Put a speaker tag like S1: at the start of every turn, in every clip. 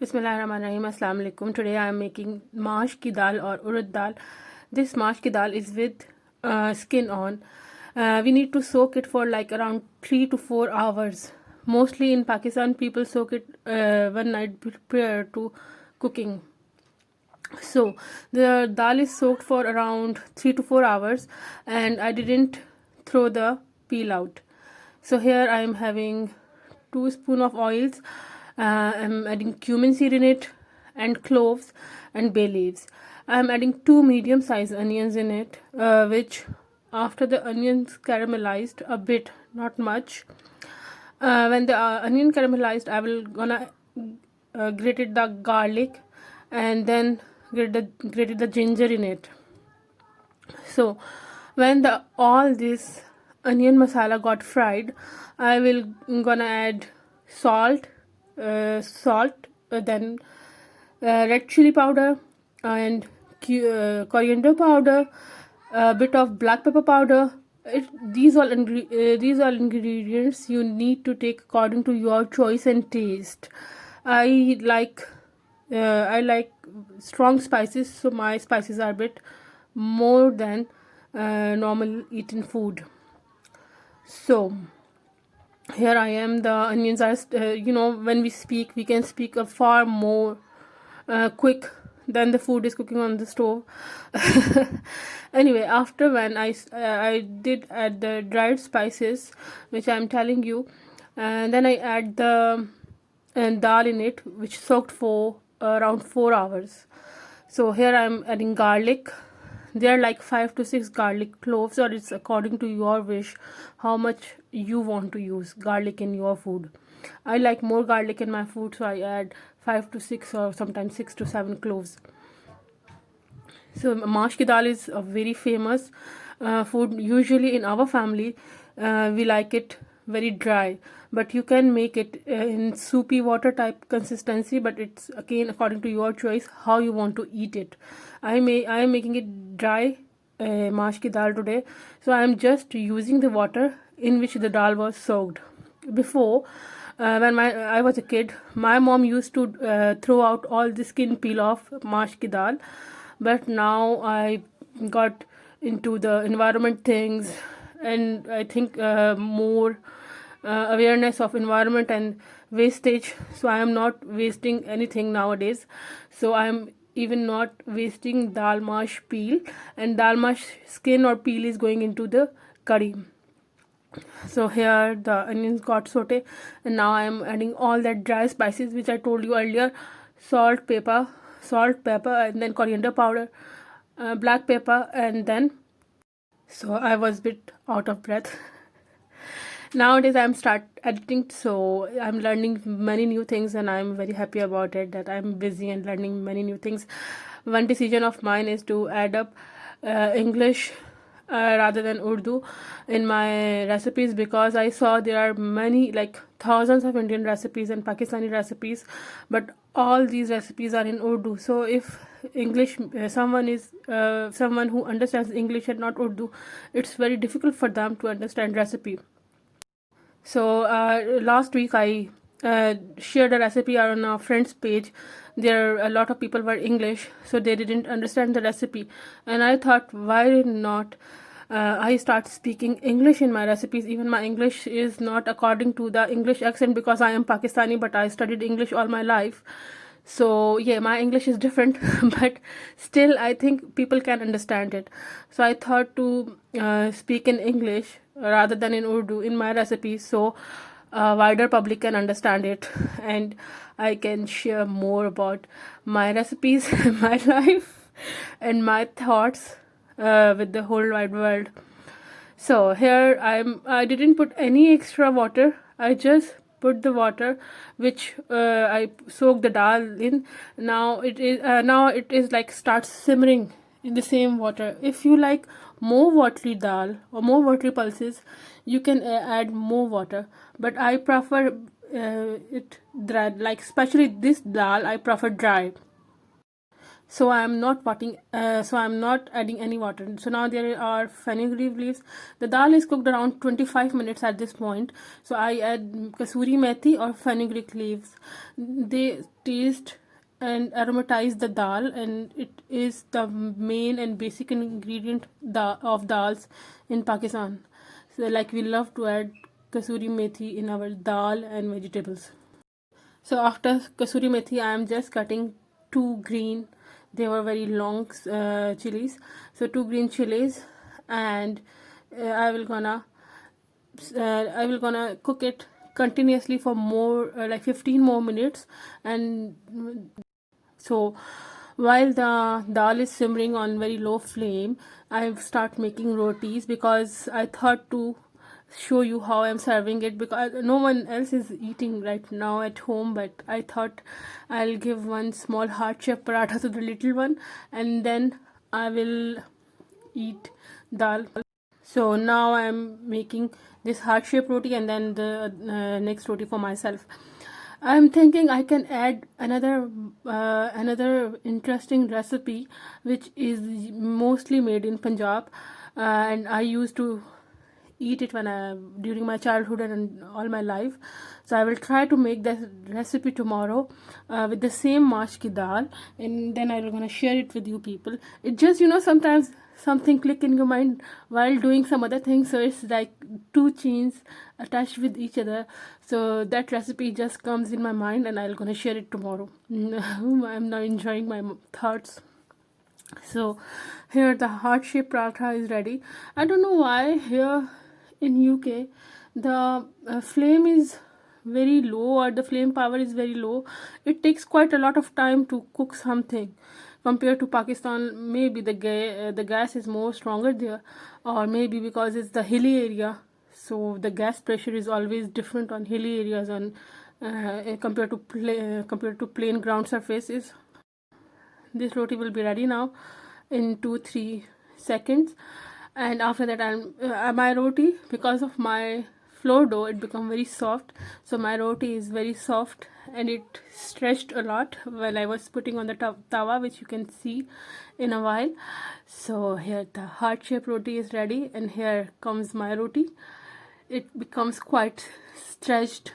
S1: Bismillahirrahmanirrahim. Assalamu alaikum. Today I am making maash ki dal or urad dal. This maash ki dal is with skin on. We need to soak it for like around 3 to 4 hours. Mostly in Pakistan, people soak it one night prior to cooking. So the dal is soaked for around 3 to 4 hours, and I didn't throw the peel out. So here I am having 2 spoon of oils. I'm adding cumin seed in it, and cloves and bay leaves. I'm adding 2 medium sized onions in it, which after the onions caramelized a bit, not much. When the onion caramelized, I will gonna grated the garlic, and then grated the ginger in it. So when the all this onion masala got fried, I will gonna add salt, then red chili powder, and coriander powder, a bit of black pepper powder. These all ingredients you need to take according to your choice and taste. I like strong spices, so my spices are a bit more than normal eaten food. So here I am. The onions are, when we speak, we can speak a far more quick than the food is cooking on the stove. Anyway, after when I did add the dried spices, which I'm telling you, and then I add the dal in it, which soaked for around 4 hours. So here I'm adding garlic. There are like 5 to 6 garlic cloves, or it's according to your wish how much you want to use garlic in your food. I like more garlic in my food, so I add 5 to 6 or sometimes 6 to 7 cloves. So maash ki dal is a very famous food. Usually in our family, we like it very dry, but you can make it in soupy water type consistency, but it's again according to your choice how you want to eat it. I am making it dry maash ki dal today, so I am just using the water in which the dal was soaked. Before, when I was a kid, my mom used to throw out all the skin peel off maash ki dal, but now I got into the environment things, and I think more awareness of environment and wastage, so I am not wasting anything nowadays. So I am even not wasting dal mash peel, and dal mash skin or peel is going into the curry. So here the onions got sauté, and now I am adding all that dry spices which I told you earlier: salt, pepper, and then coriander powder, black pepper, and then, so I was a bit out of breath. Nowadays I'm start editing, so I'm learning many new things, and I'm very happy about it, that I'm busy and learning many new things. One decision of mine is to add up English rather than Urdu in my recipes, because I saw there are many, like thousands of Indian recipes and Pakistani recipes, but all these recipes are in Urdu. So if English, someone who understands English and not Urdu, it's very difficult for them to understand recipe. So last week I shared a recipe on a friend's page. There a lot of people were English, so they didn't understand the recipe, and I thought, why not I start speaking English in my recipes. Even my English is not according to the English accent, because I am Pakistani, but I studied English all my life. So yeah, my English is different, but still I think people can understand it. So I thought to speak in English rather than in Urdu in my recipes, so a wider public can understand it, and I can share more about my recipes, my life, and my thoughts with the whole wide world. So here I didn't put any extra water. I just put the water which I soaked the dal in. Now it is like starts simmering in the same water. If you like more watery dal or more watery pulses, you can add more water. But I prefer it dry. Like especially this dal, I prefer dry. so I'm not adding any water. So now there are fenugreek leaves. The dal is cooked around 25 minutes at this point. So I add kasuri methi or fenugreek leaves. They taste and aromatize the dal, and it is the main and basic ingredient of dals in Pakistan. So like we love to add kasuri methi in our dal and vegetables. So after kasuri methi, I am just cutting two green. They were very long chilies. So two green chilies, and I will gonna cook it continuously for more like 15 more minutes. And so while the dal is simmering on very low flame, I start making rotis because I thought to show you how I'm serving it, because no one else is eating right now at home, but I thought I'll give one small heart shape paratha to the little one, and then I will eat dal. So now I'm making this heart shape roti, and then the next roti for myself. I'm thinking I can add another interesting recipe, which is mostly made in Punjab, and I used to eat it during my childhood and all my life. So I will try to make that recipe tomorrow with the same mash ki dal, and then I'm gonna share it with you people. It just, sometimes something click in your mind while doing some other things, so it's like two chains attached with each other. So that recipe just comes in my mind, and I'm gonna share it tomorrow. I'm now enjoying my thoughts. So here the heart shaped paratha is ready. I don't know why here in UK the flame is very low, or the flame power is very low. It takes quite a lot of time to cook something compared to Pakistan. Maybe the gas is more stronger there, or maybe because it's the hilly area, so the gas pressure is always different on hilly areas on compared to plain ground surfaces. This roti will be ready now in 2-3 seconds, and after that my roti, because of my flour dough, it become very soft. So my roti is very soft, and it stretched a lot while I was putting on the tawa, which you can see in a while. So here the heart shaped roti is ready, and here comes my roti. It becomes quite stretched,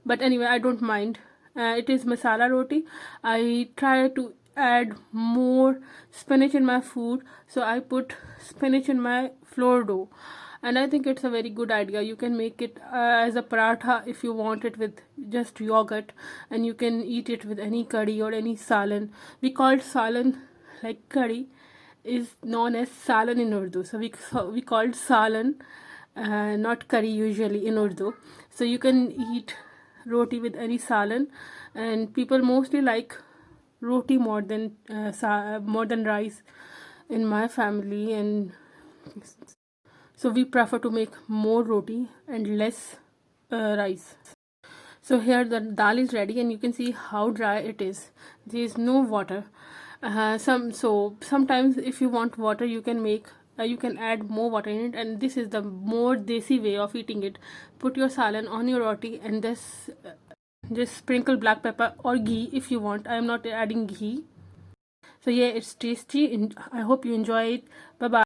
S1: but anyway, I don't mind. It is masala roti. I try to add more spinach in my food, so I put spinach in my flour dough, and I think it's a very good idea. You can make it as a paratha if you want it with just yogurt, and you can eat it with any curry or any salan. We call it salan, like curry is known as salan in Urdu, so we called salan, not curry usually in Urdu. So you can eat roti with any salan, and people mostly like roti more than rice in my family, and so we prefer to make more roti and less rice. So here the dal is ready, and you can see how dry it is. There is no water. Sometimes if you want water, you can add more water in it, and this is the more desi way of eating it. Put your salan on your roti, and this just sprinkle black pepper or ghee if you want. I am not adding ghee. So yeah, it's tasty, and I hope you enjoy it. Bye bye.